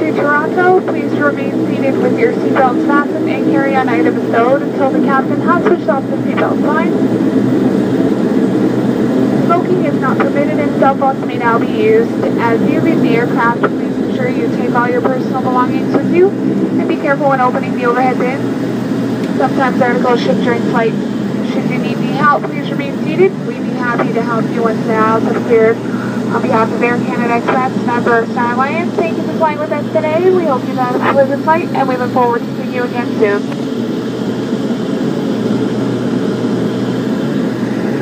to Toronto, please remain seated with your seatbelts fastened and carry-on items stowed until the captain has switched off the seatbelt sign. Smoking is not permitted and cell phones may now be used. As you leave the aircraft, please ensure you take all your personal belongings with you and be careful when opening the overhead bin. Sometimes articles shift during flight. Should you need any help, please remain seated. We'd be happy to help you once the aisles have cleared. On behalf of Air Canada Express, member of Star Alliance, thank you for flying with us today. We hope you've had a pleasant flight and we look forward to seeing you again soon.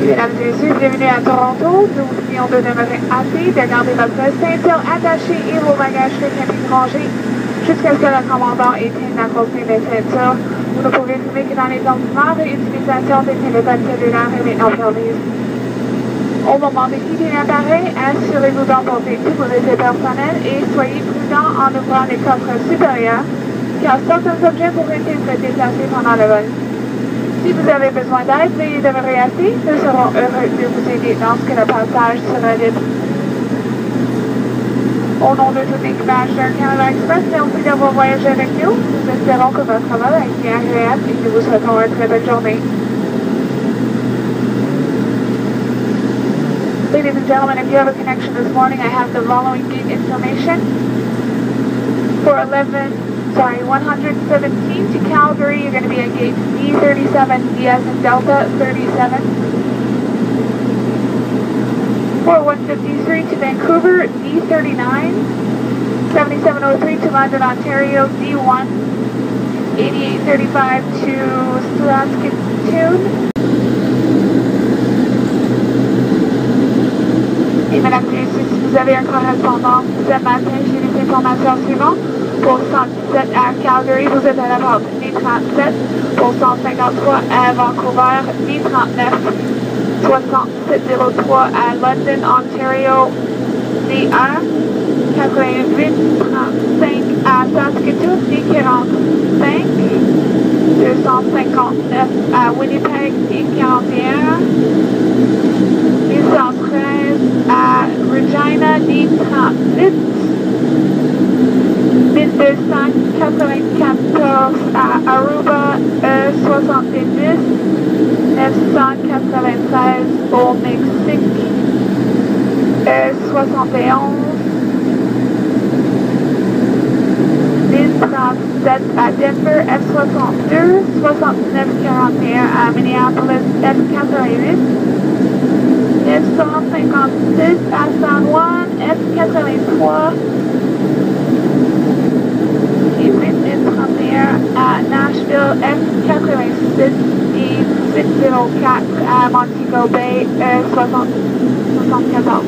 Mesdames et messieurs, bienvenue à Toronto. Nous vous prions de demeurer assis, de garder votre ceinture attachée et vos bagages de cabine rangés jusqu'à ce que le commandant éteigne la consigne des ceintures. Vous ne pouvez trouver que dans les ordinaires de l'utilisation des téléphones cellulaires et maintenant permises. Au moment de quitter l'appareil, assurez-vous d'emporter tous vos effets personnels et soyez prudent en ouvrant les coffres supérieurs, car certains objets pourraient être déplacés pendant le vol. Si vous avez besoin d'aide, veuillez demeurer assis. Nous serons heureux de vous aider lorsque le passage sera libre. Au nom de tout l'équipage d'Air Canada Express, merci d'avoir voyagé avec nous. Nous espérons que votre vol a été agréable et nous vous souhaitons une très bonne journée. Ladies and gentlemen, if you have a connection this morning, I have the following gate information. For 117 to Calgary, you're going to be at gate D37, D as in Delta 37. For 153 to Vancouver, D39. 7703 to London, Ontario, D1. 8835 to Saskatoon. Et mesdames et messieurs, si vous avez un correspondant ce matin, j'ai les informations suivantes. Pour 117 à Calgary, vous êtes à la porte D37. Pour 153 à Vancouver, D39. 6703 à London, Ontario, D1. 8835 à Saskatoon, D45. 259 à Winnipeg, D41. 813 à Regina, D38. 1294 à Aruba, E70. 996 au Mexique, E71. 1037 à Denver, F62. 6941 à Minneapolis, F88. 956 à San Juan, F83. Et 8031 à Nashville, F86 et 804 à Montego Bay, 74.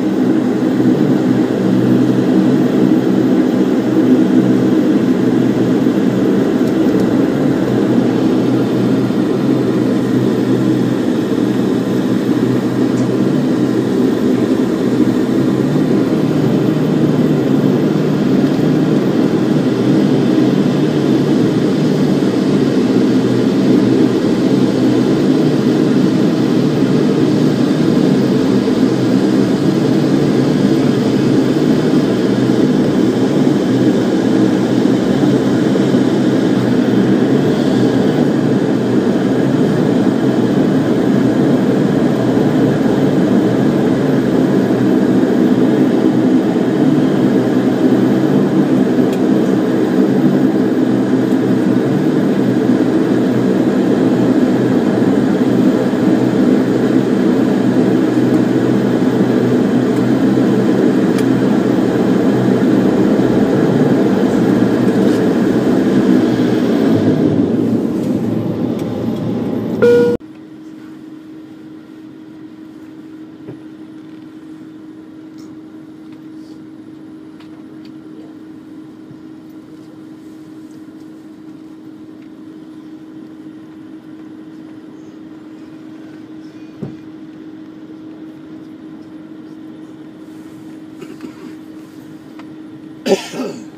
Aviation